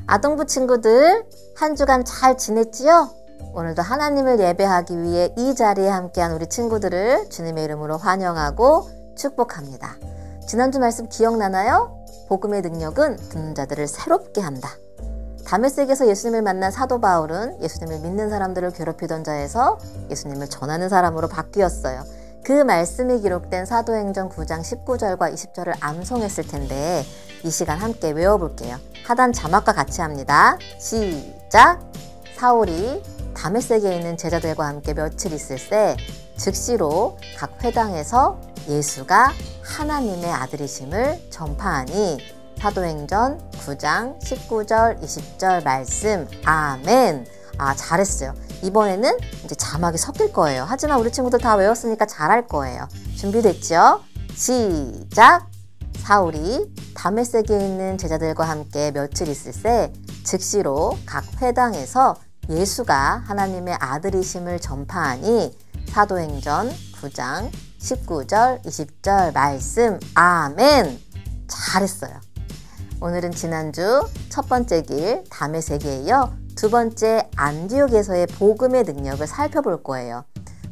아동부 친구들 한 주간 잘 지냈지요? 오늘도 하나님을 예배하기 위해 이 자리에 함께한 우리 친구들을 주님의 이름으로 환영하고 축복합니다. 지난주 말씀 기억나나요? 복음의 능력은 듣는 자들을 새롭게 한다. 다메섹에서 예수님을 만난 사도 바울은 예수님을 믿는 사람들을 괴롭히던 자에서 예수님을 전하는 사람으로 바뀌었어요. 그 말씀이 기록된 사도행전 9장 19절과 20절을 암송했을 텐데 이 시간 함께 외워볼게요. 하단 자막과 같이 합니다. 시작! 사울이 다메섹에 있는 제자들과 함께 며칠 있을 때 즉시로 각 회당에서 예수가 하나님의 아들이심을 전파하니 사도행전 9장 19절 20절 말씀 아멘. 잘했어요. 이번에는 이제 자막이 섞일 거예요. 하지만 우리 친구들 다 외웠으니까 잘할 거예요. 준비됐죠? 시작! 사울이 다메섹에 있는 제자들과 함께 며칠 있을 때 즉시로 각 회당에서 예수가 하나님의 아들이심을 전파하니 사도행전 9장 19절 20절 말씀 아멘. 잘했어요. 오늘은 지난주 첫 번째 길 다메섹에 이어 두 번째 안디옥에서의 복음의 능력을 살펴볼 거예요.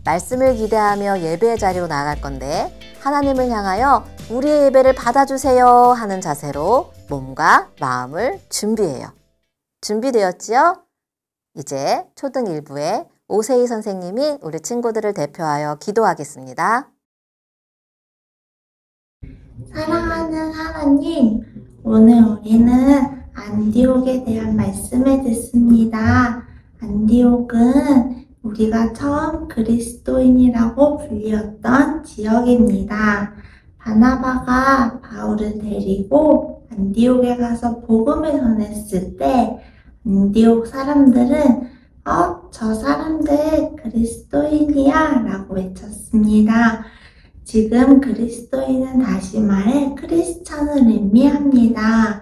말씀을 기대하며 예배의 자리로 나아갈 건데 하나님을 향하여 우리의 예배를 받아주세요 하는 자세로 몸과 마음을 준비해요. 준비되었지요? 이제 초등 1부에 오세희 선생님이 우리 친구들을 대표하여 기도하겠습니다. 사랑하는 하나님, 오늘 우리는 안디옥에 대한 말씀을 듣습니다. 안디옥은 우리가 처음 그리스도인이라고 불리었던 지역입니다. 바나바가 바울을 데리고 안디옥에 가서 복음을 전했을 때 안디옥 사람들은 저 사람들 그리스도인이야 라고 외쳤습니다. 지금 그리스도인은 다시 말해 크리스찬을 의미합니다.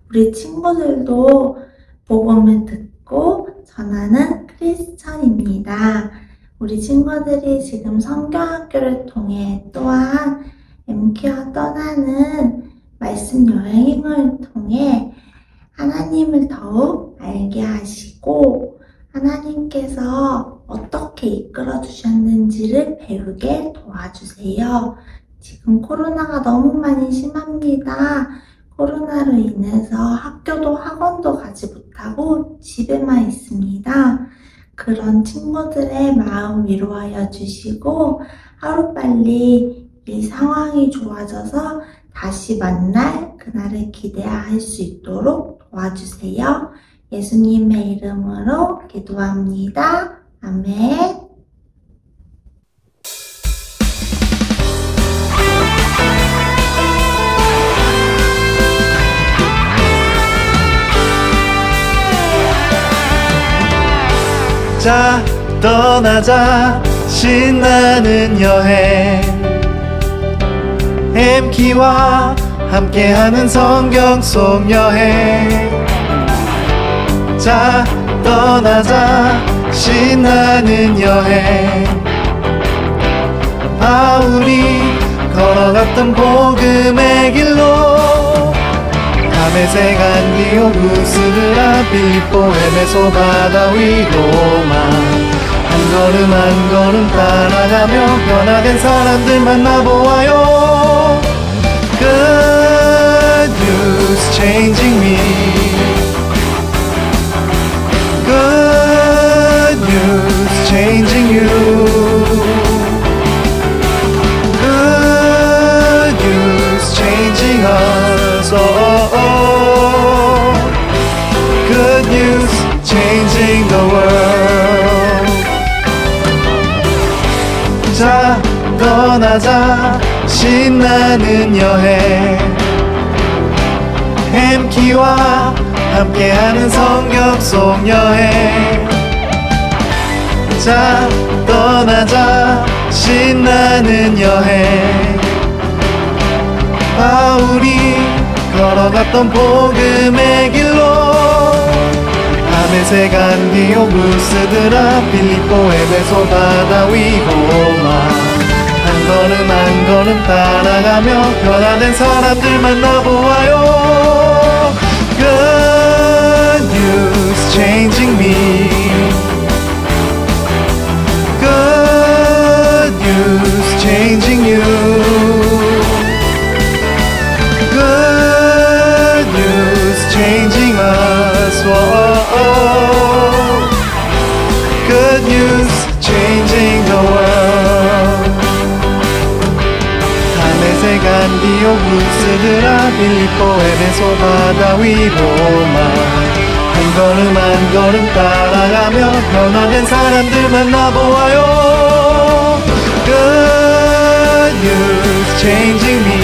우리 친구들도 복음을 듣고 전하는 크리스찬입니다. 우리 친구들이 지금 성경학교를 통해 또한 MQ와 떠나는 말씀 여행을 통해 하나님을 더욱 알게 하시고 하나님께서 어떻게 이끌어 주셨는지를 배우게 도와주세요. 지금 코로나가 너무 많이 심합니다. 코로나로 인해서 학교도 학원도 가지 못하고 집에만 있습니다. 그런 친구들의 마음 위로하여 주시고 하루빨리 이 상황이 좋아져서 다시 만날 그날을 기대할 수 있도록 도와주세요. 예수님의 이름으로 기도합니다. 아멘. 자, 떠나자. 신나는 여행. MK와 함께하는 성경 속 여행. 자, 떠나자. 신나는 여행. 바울이 걸어갔던 복음의 길로 다메섹 안디옥 루스드라 빌립보 에베소 바다 위로만 한 걸음 한 걸음 따라가며 변화된 사람들 만나보아요. Good news changing me. Good news changing you. Good news changing us. Oh, oh. Good news changing the world. 자, 떠나자. 신나는 여행. MK와 함께하는 성경 속 여행. 자, 떠나자. 신나는 여행. 바울이 걸어갔던 복음의 길로 다메섹 안디옥 루스드라 빌립보 에베소 바다 위로만 한 걸음 한 걸음 따라가며 변화된 사람들 만나보아요. Good 빌립보에베소 바다 위로만 한 걸음 한 걸음 따라가며 변화된 사람들 만나보아요. Good news changing me.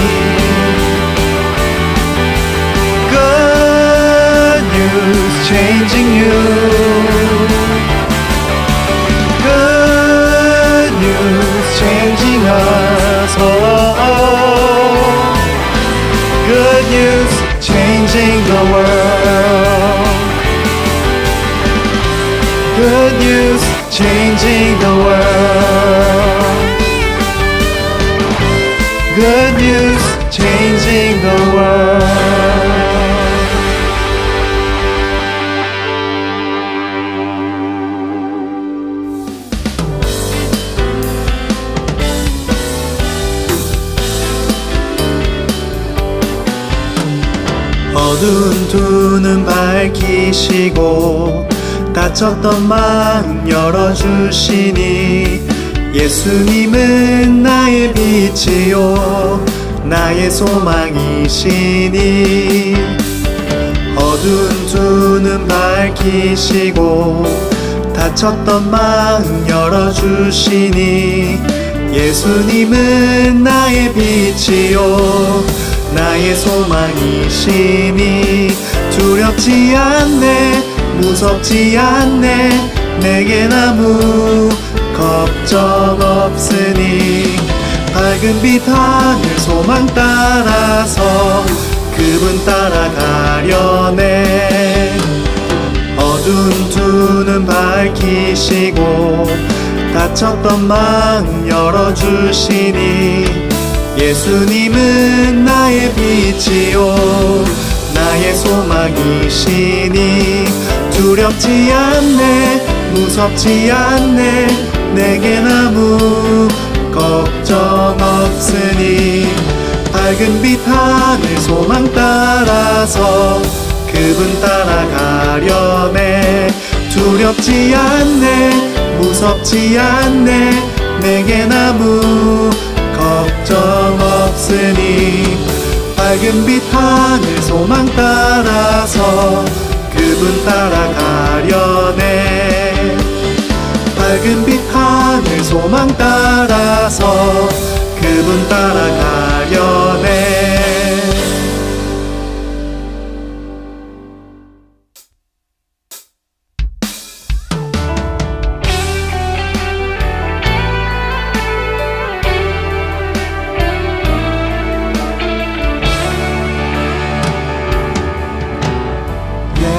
Good news changing you. Good news changing us. Oh, good news changing the world. Good news changing the world. Good news changing the world. 어두운 두 눈 밝히시고 닫혔던 마음 열어주시니 예수님은 나의 빛이요 나의 소망이시니 어두운 두 눈 밝히시고 닫혔던 마음 열어주시니 예수님은 나의 빛이요 나의 소망이시니 두렵지 않네 무섭지 않네 내겐 아무 걱정 없으니 밝은 빛 하늘 소망 따라서 그분 따라가려네 어두운 두 눈 밝히시고 닫혔던 마음 열어주시니 예수님은 나의 빛이요 나의 소망이시니 두렵지 않네 무섭지 않네 내겐 아무 걱정 없으니 밝은 빛 하늘 소망 따라서 그분 따라가려네 두렵지 않네 무섭지 않네 내겐 아무 걱정 없으니 밝은 빛 하늘 소망 따라서 그분 따라가려네 밝은 빛 하늘 소망 따라서 그분 따라가려네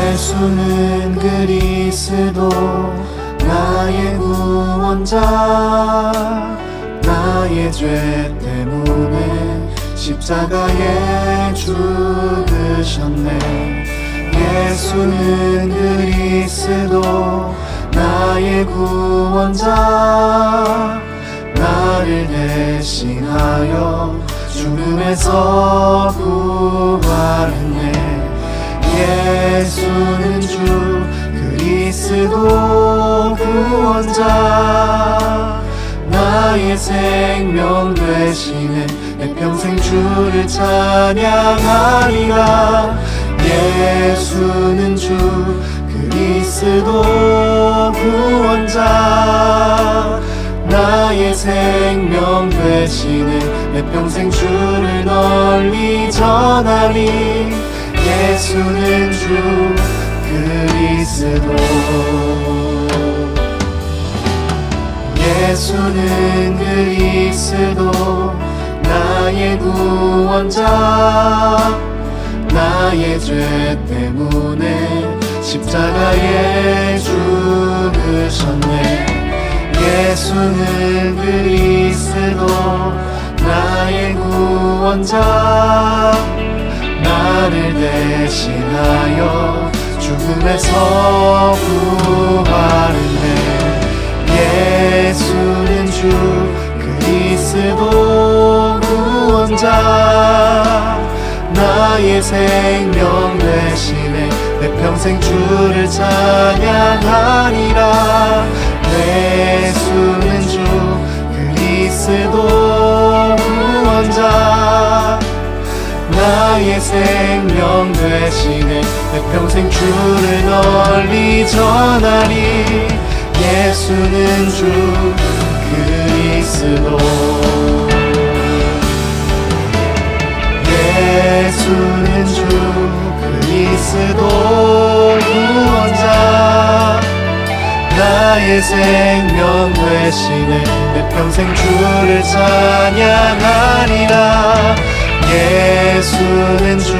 예수는 그리스도 나의 구원자 나의 죄 때문에 십자가에 죽으셨네 예수는 그리스도 나의 구원자 나를 대신하여 죽음에서 부활했네 예수는 주 그리스도 구원자 나의 생명 되시네 내 평생 주를 찬양하리라 예수는 주 그리스도 구원자 나의 생명 되시네 내 평생 주를 널리 전하리 예수는 주 그리스도 예수는 그리스도 나의 구원자 나의 죄 때문에 십자가에 죽으셨네 예수는 그리스도 나의 구원자 나를 대신하여 죽음에서 부활했네 예수는 주 그리스도 구원자 나의 생명 되시네 내 평생 주를 찬양하리라 예수는 주 그리스도 구원자 나의 나의 생명 되시네. 내 평생 주를 널리 전하리. 예수는 주 그리스도. 예수는 주 그리스도 구원자. 나의 생명 되시네. 내 평생 주를 찬양하리라. 예수는 주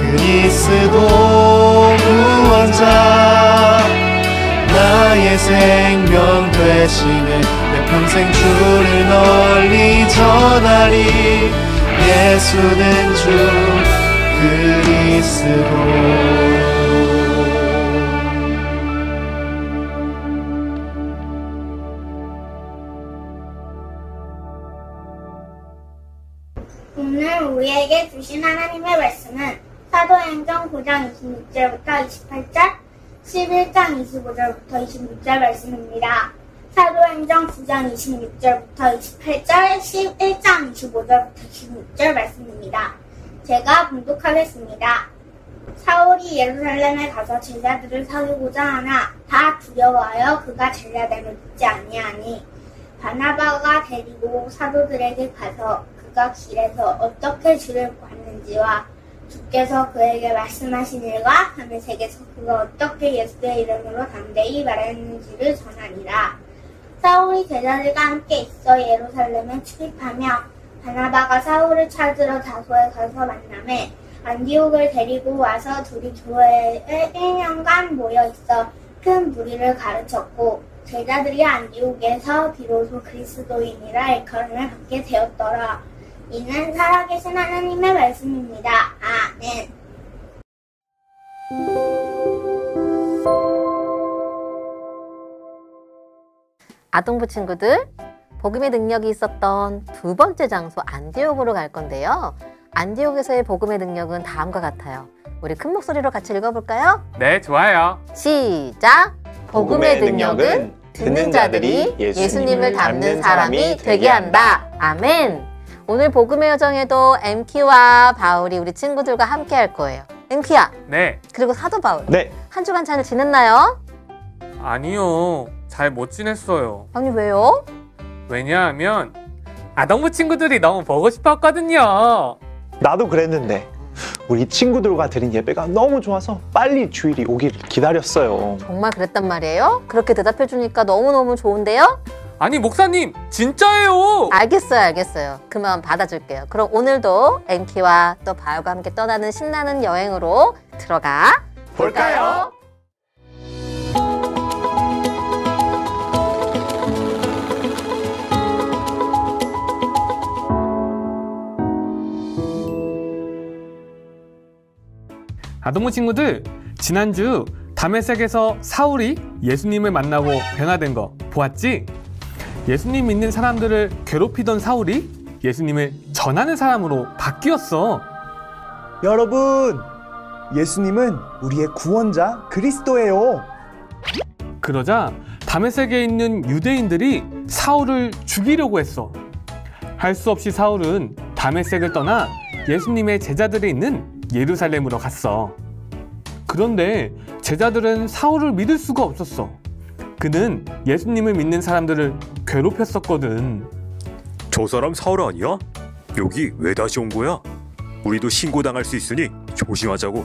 그리스도 구원자. 나의 생명 되시네. 내 평생 주를 널리 전하리. 예수는 주 그리스도. 오늘 우리에게 주신 하나님의 말씀은 사도행전 9장 26절부터 28절, 11장 25절부터 26절 말씀입니다. 사도행전 9장 26절부터 28절, 11장 25절부터 26절 말씀입니다. 제가 봉독하겠습니다. 사울이 예루살렘에 가서 제자들을 사귀고자 하나 다 두려워하여 그가 제자됨을 믿지 아니하니 바나바가 데리고 사도들에게 가서 그가 길에서 어떻게 주를 보았는지와 주께서 그에게 말씀하신 일과 다메섹에서 그가 어떻게 예수의 이름으로 담대히 말했는지를 전하니라. 사울이 제자들과 함께 있어 예루살렘에 출입하며 바나바가 사울을 찾으러 다소에 가서 만나매 안디옥을 데리고 와서 둘이 교회에 1년간 모여 있어 큰 무리를 가르쳤고 제자들이 안디옥에서 비로소 그리스도인이라 일컬음을 받게 되었더라. 이는 살아계신 하나님의 말씀입니다. 아멘. 아동부 친구들, 복음의 능력이 있었던 두 번째 장소 안디옥으로 갈 건데요. 안디옥에서의 복음의 능력은 다음과 같아요. 우리 큰 목소리로 같이 읽어볼까요? 네, 좋아요. 시작! 복음의 능력은 듣는 자들이 예수님을 닮는 사람이 되게 한다. 아멘! 오늘 복음의 여정에도 엠키와 바울이 우리 친구들과 함께 할 거예요. 엠키야. 네. 그리고 사도 바울. 네. 한 주간 잘 지냈나요? 아니요, 잘 못 지냈어요. 아니 왜요? 왜냐하면 아동부 친구들이 너무 보고 싶었거든요. 나도 그랬는데 우리 친구들과 드린 예배가 너무 좋아서 빨리 주일이 오기를 기다렸어요. 정말 그랬단 말이에요? 그렇게 대답해 주니까 너무너무 좋은데요? 아니, 목사님, 진짜예요. 알겠어요. 그 마음 받아줄게요. 그럼 오늘도 엠키와 또 바울과 함께 떠나는 신나는 여행으로 들어가 볼까요? 아동부 친구들, 지난주 다메섹에서 사울이 예수님을 만나고 변화된 거 보았지? 예수님 믿는 사람들을 괴롭히던 사울이 예수님을 전하는 사람으로 바뀌었어. 여러분, 예수님은 우리의 구원자 그리스도예요. 그러자 다메섹에 있는 유대인들이 사울을 죽이려고 했어. 할 수 없이 사울은 다메섹을 떠나 예수님의 제자들이 있는 예루살렘으로 갔어. 그런데 제자들은 사울을 믿을 수가 없었어. 그는 예수님을 믿는 사람들을 괴롭혔었거든. 저 사람 사울 아니야? 여기 왜 다시 온 거야? 우리도 신고당할 수 있으니 조심하자고.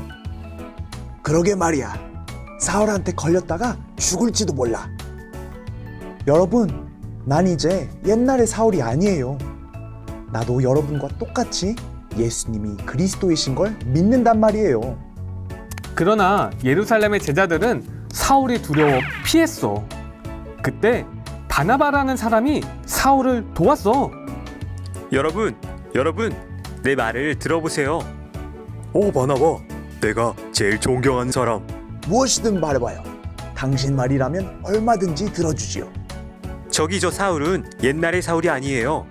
그러게 말이야. 사울한테 걸렸다가 죽을지도 몰라. 여러분, 난 이제 옛날의 사울이 아니에요. 나도 여러분과 똑같이 예수님이 그리스도이신 걸 믿는단 말이에요. 그러나 예루살렘의 제자들은 사울이 두려워 피했어. 그때 바나바라는 사람이 사울을 도왔어. 여러분, 내 말을 들어보세요. 오, 바나바, 내가 제일 존경하는 사람. 무엇이든 말해봐요. 당신 말이라면 얼마든지 들어주지요. 저기 저 사울은 옛날의 사울이 아니에요.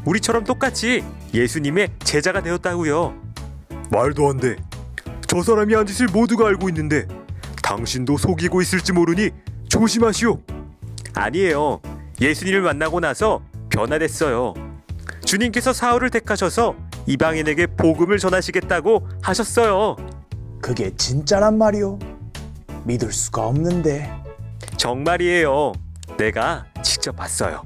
우리처럼 똑같이 예수님의 제자가 되었다고요. 말도 안 돼. 저 사람이 한 짓을 모두가 알고 있는데 당신도 속이고 있을지 모르니 조심하시오. 아니에요. 예수님을 만나고 나서 변화됐어요. 주님께서 사울을 택하셔서 이방인에게 복음을 전하시겠다고 하셨어요. 그게 진짜란 말이오. 믿을 수가 없는데. 정말이에요. 내가 직접 봤어요.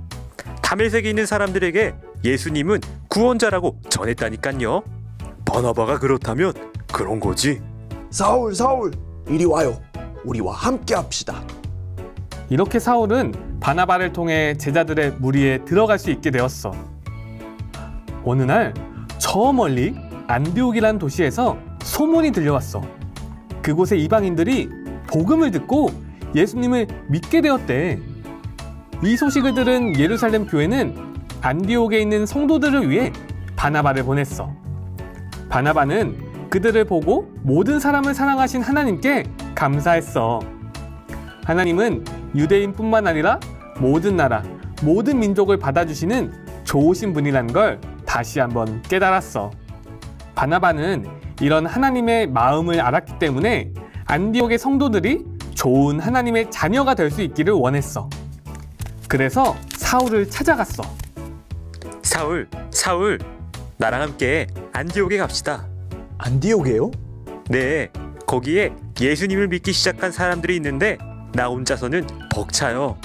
다메섹에 있는 사람들에게 예수님은 구원자라고 전했다니깐요. 바나바가 그렇다면 그런 거지. 사울, 사울, 이리 와요. 우리와 함께 합시다. 이렇게 사울은 바나바를 통해 제자들의 무리에 들어갈 수 있게 되었어. 어느 날 저 멀리 안디옥이란 도시에서 소문이 들려왔어. 그곳의 이방인들이 복음을 듣고 예수님을 믿게 되었대. 이 소식을 들은 예루살렘 교회는 안디옥에 있는 성도들을 위해 바나바를 보냈어. 바나바는 그들을 보고 모든 사람을 사랑하신 하나님께 감사했어. 하나님은 유대인뿐만 아니라 모든 나라, 모든 민족을 받아주시는 좋으신 분이라는 걸 다시 한번 깨달았어. 바나바는 이런 하나님의 마음을 알았기 때문에 안디옥의 성도들이 좋은 하나님의 자녀가 될 수 있기를 원했어. 그래서 사울을 찾아갔어. 사울, 나랑 함께 안디옥에 갑시다. 안디옥에요? 네, 거기에 예수님을 믿기 시작한 사람들이 있는데 나 혼자서는 벅차요.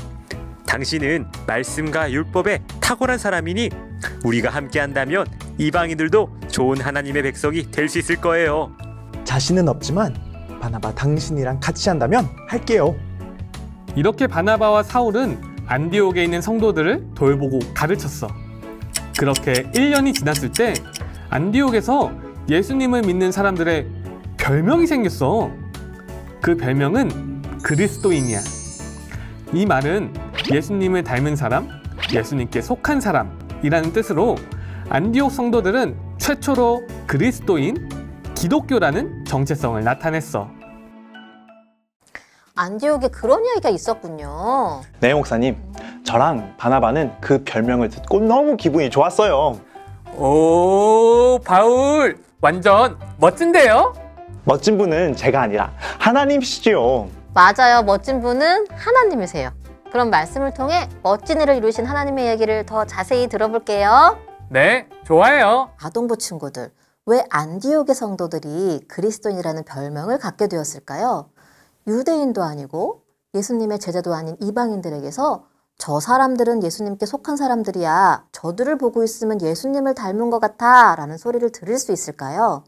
당신은 말씀과 율법에 탁월한 사람이니 우리가 함께 한다면 이방인들도 좋은 하나님의 백성이 될 수 있을 거예요. 자신은 없지만 바나바 당신이랑 같이 한다면 할게요. 이렇게 바나바와 사울은 안디옥에 있는 성도들을 돌보고 가르쳤어. 그렇게 1년이 지났을 때 안디옥에서 예수님을 믿는 사람들의 별명이 생겼어. 그 별명은 그리스도인이야. 이 말은 예수님을 닮은 사람, 예수님께 속한 사람이라는 뜻으로 안디옥 성도들은 최초로 그리스도인, 기독교라는 정체성을 나타냈어. 안디옥에 그런 이야기가 있었군요. 네, 목사님. 저랑 바나바는 그 별명을 듣고 너무 기분이 좋았어요. 오, 바울 완전 멋진데요? 멋진 분은 제가 아니라 하나님이시지요. 맞아요. 멋진 분은 하나님이세요. 그럼 말씀을 통해 멋진 일을 이루신 하나님의 이야기를 더 자세히 들어볼게요. 네, 좋아요. 아동부 친구들, 왜 안디옥의 성도들이 그리스도인이라는 별명을 갖게 되었을까요? 유대인도 아니고 예수님의 제자도 아닌 이방인들에게서 저 사람들은 예수님께 속한 사람들이야, 저들을 보고 있으면 예수님을 닮은 것 같아 라는 소리를 들을 수 있을까요?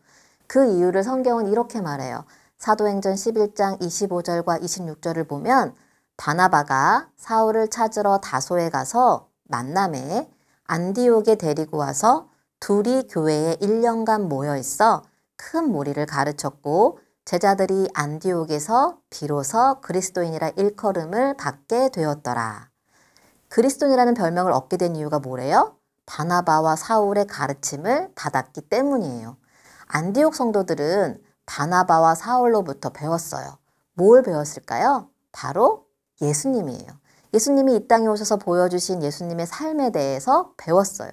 그 이유를 성경은 이렇게 말해요. 사도행전 11장 25절과 26절을 보면 바나바가 사울을 찾으러 다소에 가서 만남에 안디옥에 데리고 와서 둘이 교회에 1년간 모여 있어 큰 무리를 가르쳤고 제자들이 안디옥에서 비로소 그리스도인이라 일컬음을 받게 되었더라. 그리스도인이라는 별명을 얻게 된 이유가 뭐래요? 바나바와 사울의 가르침을 받았기 때문이에요. 안디옥 성도들은 바나바와 사울로부터 배웠어요. 뭘 배웠을까요? 바로 예수님이에요. 예수님이 이 땅에 오셔서 보여주신 예수님의 삶에 대해서 배웠어요.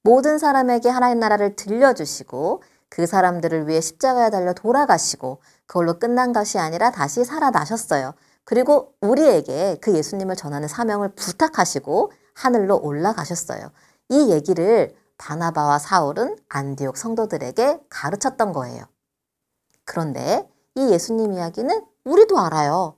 모든 사람에게 하나님 나라를 들려주시고 그 사람들을 위해 십자가에 달려 돌아가시고 그걸로 끝난 것이 아니라 다시 살아나셨어요. 그리고 우리에게 그 예수님을 전하는 사명을 부탁하시고 하늘로 올라가셨어요. 이 얘기를 바나바와 사울은 안디옥 성도들에게 가르쳤던 거예요. 그런데 이 예수님 이야기는 우리도 알아요.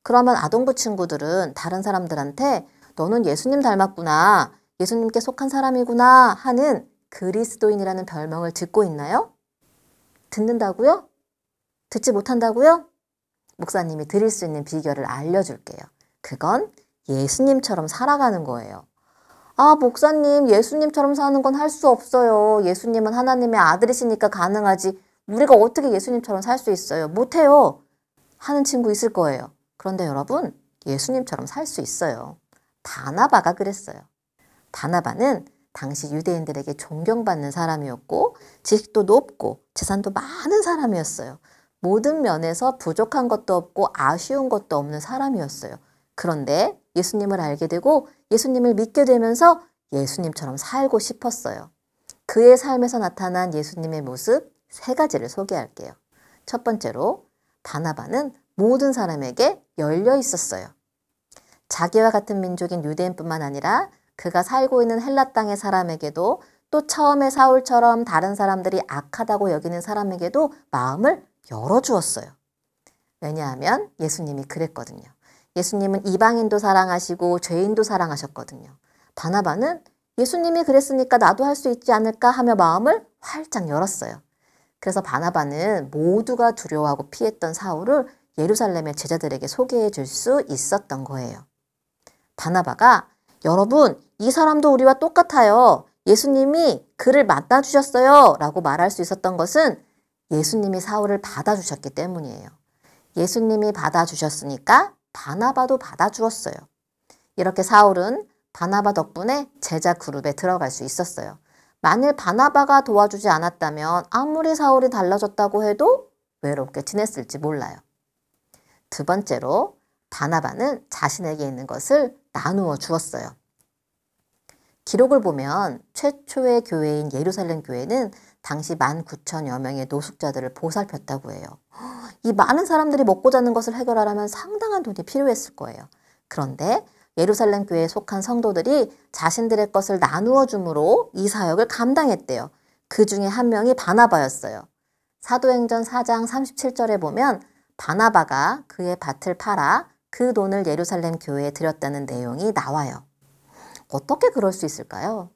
그러면 아동부 친구들은 다른 사람들한테 너는 예수님 닮았구나, 예수님께 속한 사람이구나 하는 그리스도인이라는 별명을 듣고 있나요? 듣는다고요? 듣지 못한다고요? 목사님이 드릴 수 있는 비결을 알려줄게요. 그건 예수님처럼 살아가는 거예요. 아, 목사님, 예수님처럼 사는 건 할 수 없어요. 예수님은 하나님의 아들이시니까 가능하지. 우리가 어떻게 예수님처럼 살 수 있어요? 못해요. 하는 친구 있을 거예요. 그런데 여러분, 예수님처럼 살 수 있어요. 바나바가 그랬어요. 바나바는 당시 유대인들에게 존경받는 사람이었고 지식도 높고 재산도 많은 사람이었어요. 모든 면에서 부족한 것도 없고 아쉬운 것도 없는 사람이었어요. 그런데 예수님을 알게 되고 예수님을 믿게 되면서 예수님처럼 살고 싶었어요. 그의 삶에서 나타난 예수님의 모습 3가지를 소개할게요. 첫 번째로 바나바는 모든 사람에게 열려 있었어요. 자기와 같은 민족인 유대인뿐만 아니라 그가 살고 있는 헬라 땅의 사람에게도 또 처음에 사울처럼 다른 사람들이 악하다고 여기는 사람에게도 마음을 열어주었어요. 왜냐하면 예수님이 그랬거든요. 예수님은 이방인도 사랑하시고 죄인도 사랑하셨거든요. 바나바는 예수님이 그랬으니까 나도 할 수 있지 않을까 하며 마음을 활짝 열었어요. 그래서 바나바는 모두가 두려워하고 피했던 사울을 예루살렘의 제자들에게 소개해 줄 수 있었던 거예요. 바나바가 여러분, 이 사람도 우리와 똑같아요. 예수님이 그를 만나주셨어요. 라고 말할 수 있었던 것은 예수님이 사울을 받아주셨기 때문이에요. 예수님이 받아주셨으니까 바나바도 받아주었어요. 이렇게 사울은 바나바 덕분에 제자 그룹에 들어갈 수 있었어요. 만일 바나바가 도와주지 않았다면 아무리 사울이 달라졌다고 해도 외롭게 지냈을지 몰라요. 두 번째로 바나바는 자신에게 있는 것을 나누어 주었어요. 기록을 보면 최초의 교회인 예루살렘 교회는 당시 19,000여 명의 노숙자들을 보살폈다고 해요. 이 많은 사람들이 먹고 자는 것을 해결하려면 상당한 돈이 필요했을 거예요. 그런데 예루살렘 교회에 속한 성도들이 자신들의 것을 나누어 줌으로 이 사역을 감당했대요. 그 중에 한 명이 바나바였어요. 사도행전 4장 37절에 보면 바나바가 그의 밭을 팔아 그 돈을 예루살렘 교회에 드렸다는 내용이 나와요. 어떻게 그럴 수 있을까요?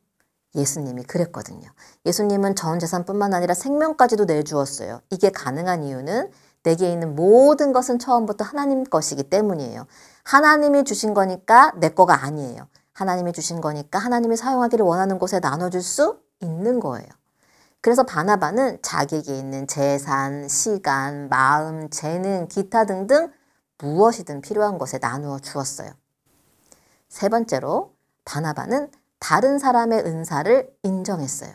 예수님이 그랬거든요. 예수님은 전 재산뿐만 아니라 생명까지도 내주었어요. 이게 가능한 이유는 내게 있는 모든 것은 처음부터 하나님 것이기 때문이에요. 하나님이 주신 거니까 내 거가 아니에요. 하나님이 주신 거니까 하나님이 사용하기를 원하는 곳에 나눠줄 수 있는 거예요. 그래서 바나바는 자기에게 있는 재산, 시간, 마음, 재능, 기타 등등 무엇이든 필요한 것에 나누어 주었어요. 세 번째로 바나바는 다른 사람의 은사를 인정했어요.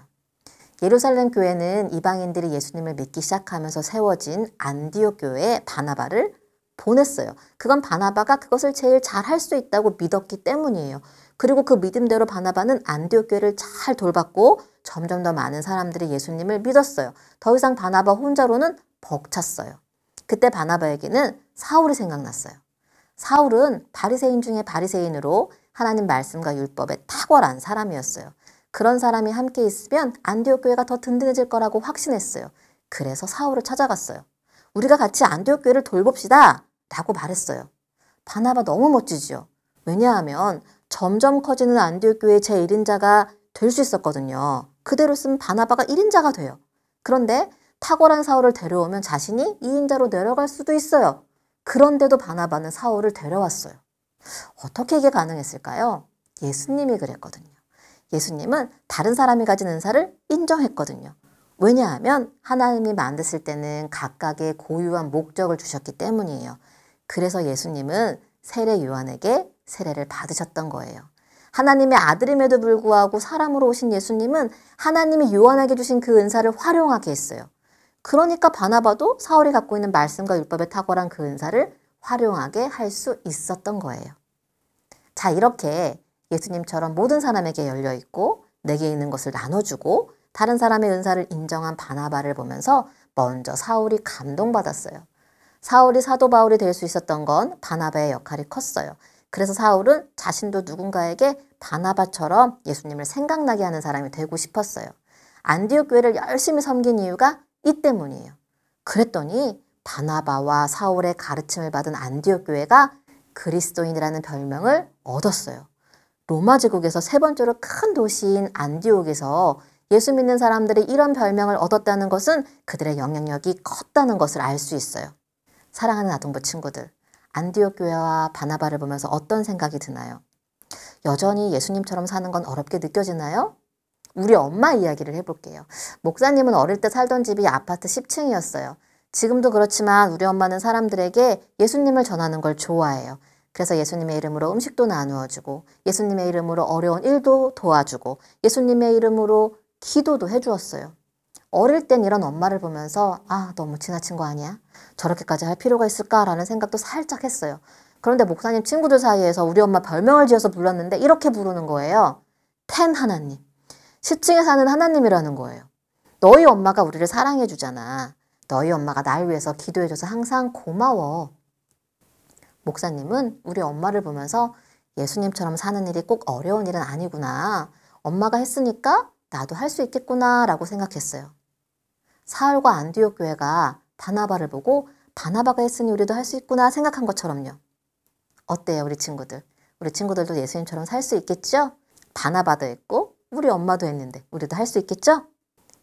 예루살렘 교회는 이방인들이 예수님을 믿기 시작하면서 세워진 안디옥 교회에 바나바를 보냈어요. 그건 바나바가 그것을 제일 잘 할 수 있다고 믿었기 때문이에요. 그리고 그 믿음대로 바나바는 안디옥 교회를 잘 돌봤고 점점 더 많은 사람들이 예수님을 믿었어요. 더 이상 바나바 혼자로는 벅찼어요. 그때 바나바에게는 사울이 생각났어요. 사울은 바리새인 중에 바리새인으로 하나님 말씀과 율법에 탁월한 사람이었어요. 그런 사람이 함께 있으면 안디옥 교회가 더 든든해질 거라고 확신했어요. 그래서 사울을 찾아갔어요. 우리가 같이 안디옥 교회를 돌봅시다 라고 말했어요. 바나바 너무 멋지지요. 왜냐하면 점점 커지는 안디옥 교회의 제1인자가 될 수 있었거든요. 그대로 쓰면 바나바가 1인자가 돼요. 그런데 탁월한 사울을 데려오면 자신이 2인자로 내려갈 수도 있어요. 그런데도 바나바는 사울을 데려왔어요. 어떻게 이게 가능했을까요? 예수님이 그랬거든요. 예수님은 다른 사람이 가진 은사를 인정했거든요. 왜냐하면 하나님이 만드실 때는 각각의 고유한 목적을 주셨기 때문이에요. 그래서 예수님은 세례 요한에게 세례를 받으셨던 거예요. 하나님의 아들임에도 불구하고 사람으로 오신 예수님은 하나님이 요한에게 주신 그 은사를 활용하게 했어요. 그러니까 바나바도 사울이 갖고 있는 말씀과 율법에 탁월한 그 은사를 활용하게 할 수 있었던 거예요. 자, 이렇게 예수님처럼 모든 사람에게 열려있고 내게 있는 것을 나눠주고 다른 사람의 은사를 인정한 바나바를 보면서 먼저 사울이 감동받았어요. 사울이 사도 바울이 될 수 있었던 건 바나바의 역할이 컸어요. 그래서 사울은 자신도 누군가에게 바나바처럼 예수님을 생각나게 하는 사람이 되고 싶었어요. 안디옥 교회를 열심히 섬긴 이유가 이 때문이에요. 그랬더니 바나바와 사울의 가르침을 받은 안디옥 교회가 그리스도인이라는 별명을 얻었어요. 로마 제국에서 세 번째로 큰 도시인 안디옥에서 예수 믿는 사람들이 이런 별명을 얻었다는 것은 그들의 영향력이 컸다는 것을 알 수 있어요. 사랑하는 아동부 친구들, 안디옥 교회와 바나바를 보면서 어떤 생각이 드나요? 여전히 예수님처럼 사는 건 어렵게 느껴지나요? 우리 엄마 이야기를 해볼게요. 목사님은 어릴 때 살던 집이 아파트 10층이었어요. 지금도 그렇지만 우리 엄마는 사람들에게 예수님을 전하는 걸 좋아해요. 그래서 예수님의 이름으로 음식도 나누어주고 예수님의 이름으로 어려운 일도 도와주고 예수님의 이름으로 기도도 해주었어요. 어릴 땐 이런 엄마를 보면서 너무 지나친 거 아니야? 저렇게까지 할 필요가 있을까라는 생각도 살짝 했어요. 그런데 목사님 친구들 사이에서 우리 엄마 별명을 지어서 불렀는데 이렇게 부르는 거예요. 텐 하나님. 10층에 사는 하나님이라는 거예요. 너희 엄마가 우리를 사랑해 주잖아. 너희 엄마가 날 위해서 기도해줘서 항상 고마워. 목사님은 우리 엄마를 보면서 예수님처럼 사는 일이 꼭 어려운 일은 아니구나. 엄마가 했으니까 나도 할 수 있겠구나 라고 생각했어요. 사울과 안디옥 교회가 바나바를 보고 바나바가 했으니 우리도 할 수 있구나 생각한 것처럼요. 어때요, 우리 친구들? 우리 친구들도 예수님처럼 살 수 있겠죠? 바나바도 했고 우리 엄마도 했는데 우리도 할 수 있겠죠?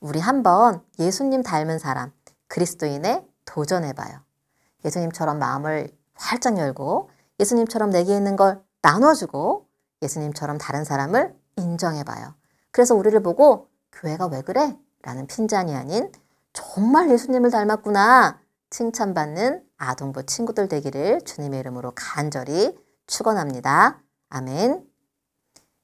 우리 한번 예수님 닮은 사람, 그리스도인에 도전해봐요. 예수님처럼 마음을 활짝 열고 예수님처럼 내게 있는 걸 나눠주고 예수님처럼 다른 사람을 인정해봐요. 그래서 우리를 보고 교회가 왜 그래? 라는 핀잔이 아닌 정말 예수님을 닮았구나 칭찬받는 아동부 친구들 되기를 주님의 이름으로 간절히 축원합니다. 아멘.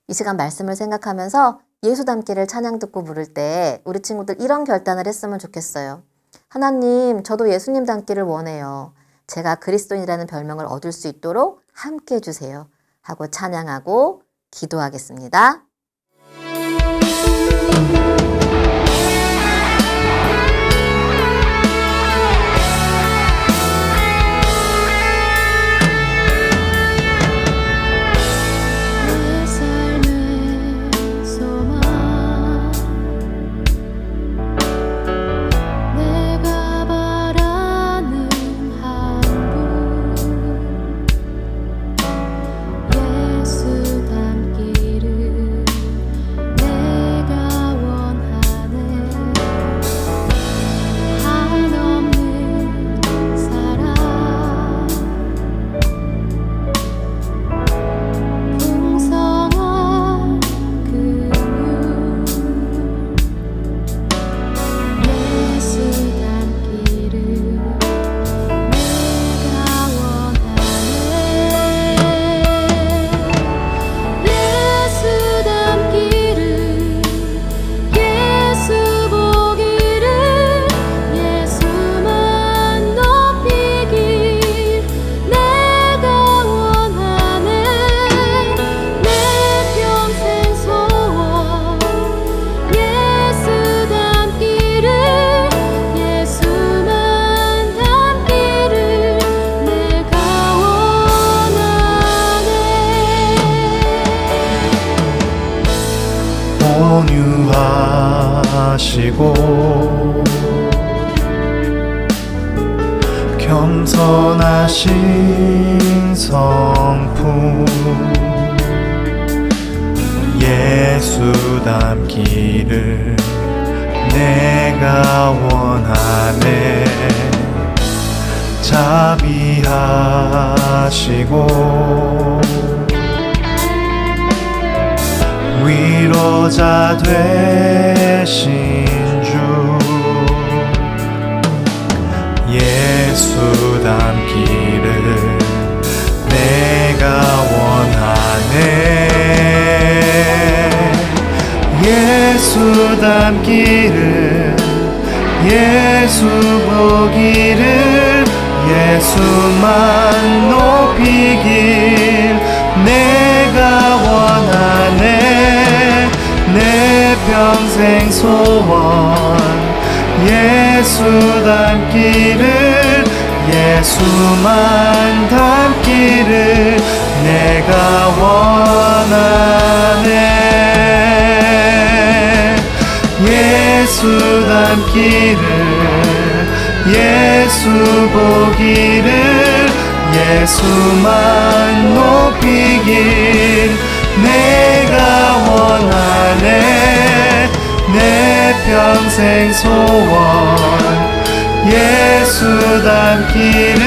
이 시간 말씀을 생각하면서 예수 닮기를 찬양 듣고 부를 때 우리 친구들 이런 결단을 했으면 좋겠어요. 하나님, 저도 예수님 닮기를 원해요. 제가 그리스도인이라는 별명을 얻을 수 있도록 함께 해주세요. 하고 찬양하고 기도하겠습니다. 온유하시고 겸손하신 성품 예수 닮기를 내가 원하네. 자비하시고 위로자 되신 주 예수 닮기를 내가 원하네. 예수 닮기를 예수 보기를 예수만 높이길 내가 원하네. 내 평생 소원 예수 닮기를 예수만 닮기를 내가 원하네. 예수 닮기를 예수 보기를 예수만 높이길 내가 원하네. 내 평생 소원 예수 닮기를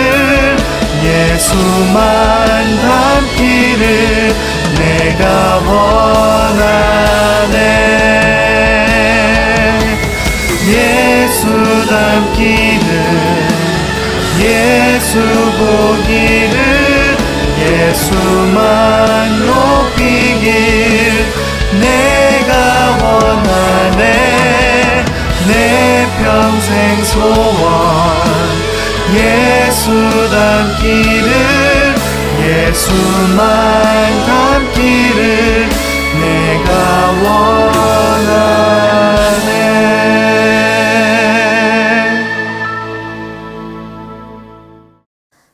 예수만 닮기를 내가 원하네. 예수 닮기를 예수 보기를 예수만 높이길 내가 원하네. 내 평생 소원 예수 닮기를 예수만 닮기를 내가 원하네.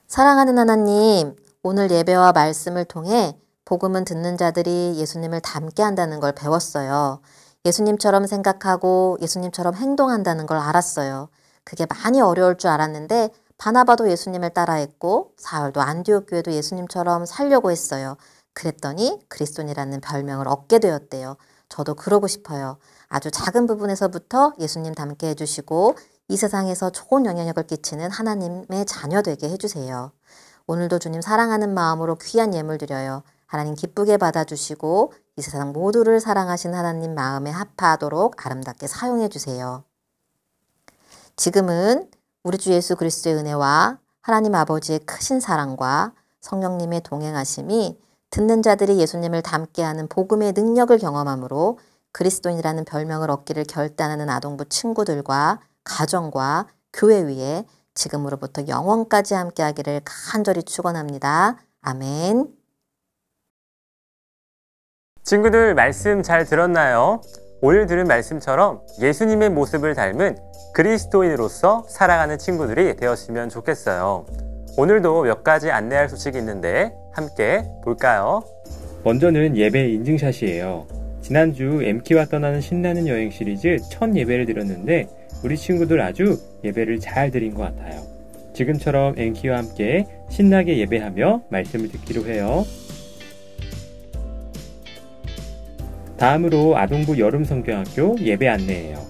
사랑하는 하나님, 오늘 예배와 말씀을 통해 복음은 듣는 자들이 예수님을 닮게 한다는 걸 배웠어요. 예수님처럼 생각하고 예수님처럼 행동한다는 걸 알았어요. 그게 많이 어려울 줄 알았는데 바나바도 예수님을 따라했고 사울도 안디옥 교회도 예수님처럼 살려고 했어요. 그랬더니 그리스도인이라는 별명을 얻게 되었대요. 저도 그러고 싶어요. 아주 작은 부분에서부터 예수님 닮게 해주시고 이 세상에서 좋은 영향력을 끼치는 하나님의 자녀 되게 해주세요. 오늘도 주님 사랑하는 마음으로 귀한 예물 드려요. 하나님 기쁘게 받아주시고 이 세상 모두를 사랑하신 하나님 마음에 합하도록 아름답게 사용해 주세요. 지금은 우리 주 예수 그리스도의 은혜와 하나님 아버지의 크신 사랑과 성령님의 동행하심이 듣는 자들이 예수님을 닮게 하는 복음의 능력을 경험함으로 그리스도인이라는 별명을 얻기를 결단하는 아동부 친구들과 가정과 교회 위에 지금으로부터 영원까지 함께하기를 간절히 축원합니다. 아멘. 친구들 말씀 잘 들었나요? 오늘 들은 말씀처럼 예수님의 모습을 닮은 그리스도인으로서 살아가는 친구들이 되었으면 좋겠어요. 오늘도 몇 가지 안내할 소식이 있는데 함께 볼까요? 먼저는 예배 인증샷이에요. 지난주 MK와 떠나는 신나는 여행 시리즈 첫 예배를 드렸는데 우리 친구들 아주 예배를 잘 드린 것 같아요. 지금처럼 MK와 함께 신나게 예배하며 말씀을 듣기로 해요. 다음으로 아동부 여름성경학교 예배 안내예요.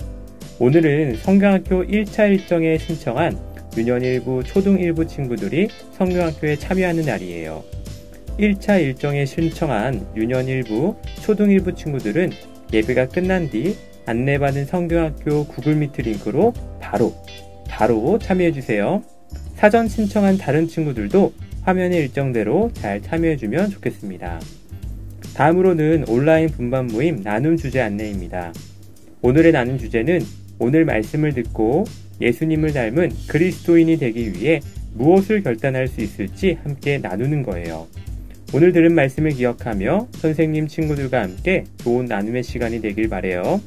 오늘은 성경학교 1차 일정에 신청한 유년 1부, 초등 1부 친구들이 성경학교에 참여하는 날이에요. 1차 일정에 신청한 유년 1부, 초등 1부 친구들은 예배가 끝난 뒤 안내받은 성경학교 구글 미트 링크로 바로 참여해주세요. 사전 신청한 다른 친구들도 화면의 일정대로 잘 참여해주면 좋겠습니다. 다음으로는 온라인 분반 모임 나눔 주제 안내입니다. 오늘의 나눔 주제는 오늘 말씀을 듣고 예수님을 닮은 그리스도인이 되기 위해 무엇을 결단할 수 있을지 함께 나누는 거예요. 오늘 들은 말씀을 기억하며 선생님, 친구들과 함께 좋은 나눔의 시간이 되길 바라요.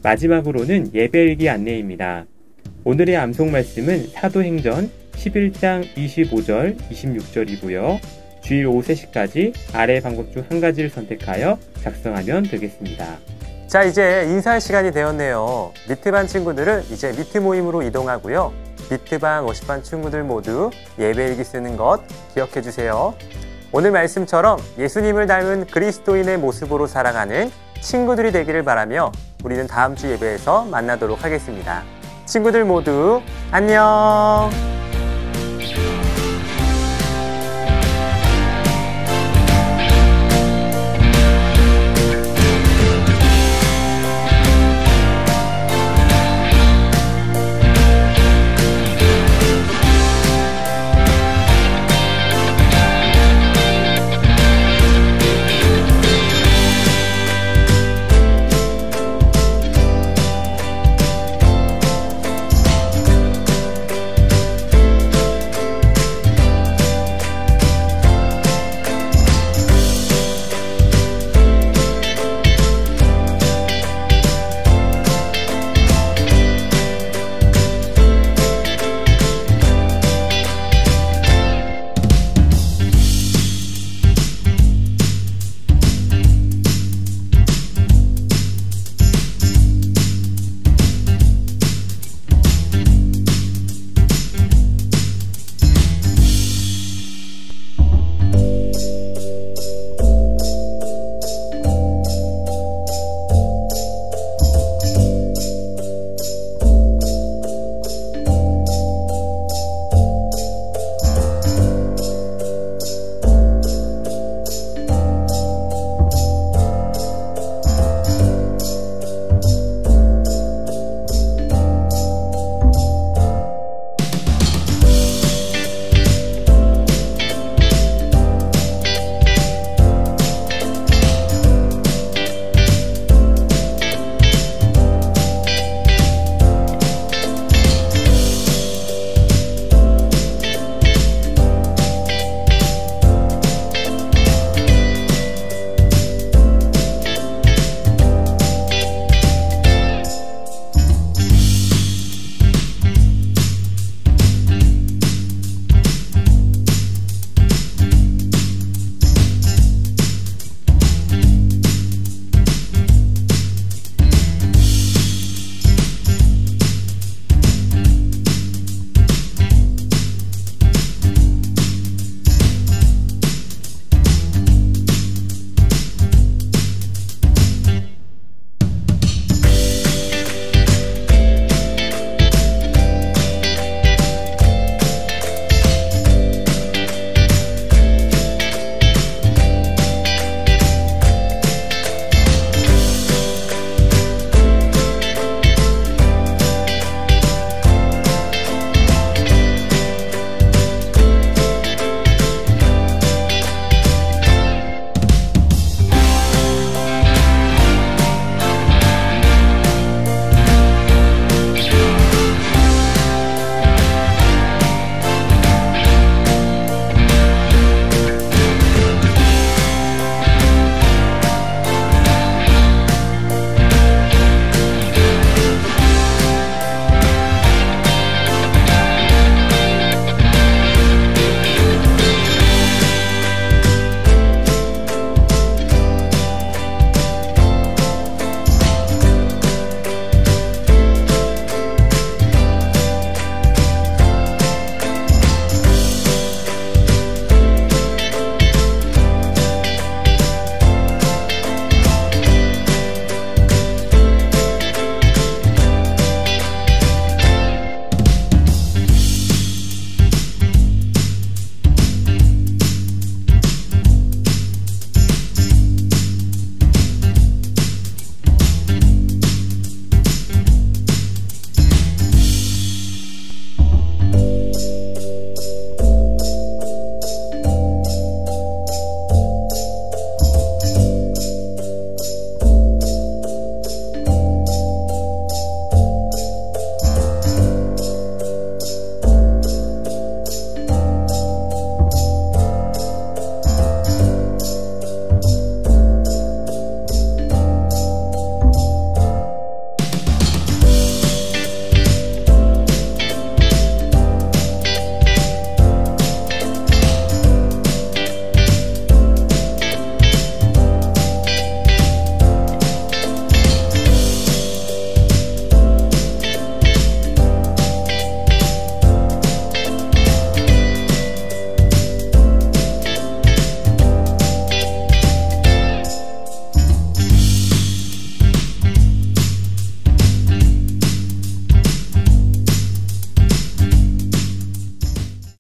마지막으로는 예배일기 안내입니다. 오늘의 암송 말씀은 사도행전 11장 25절, 26절이고요. 주일 오후 3시까지 아래 방법 중 한 가지를 선택하여 작성하면 되겠습니다. 자, 이제 인사할 시간이 되었네요. 미트반 친구들은 이제 미트 모임으로 이동하고요. 미트반 50반 친구들 모두 예배일기 쓰는 것 기억해 주세요. 오늘 말씀처럼 예수님을 닮은 그리스도인의 모습으로 살아가는 친구들이 되기를 바라며 우리는 다음 주 예배에서 만나도록 하겠습니다. 친구들 모두 안녕!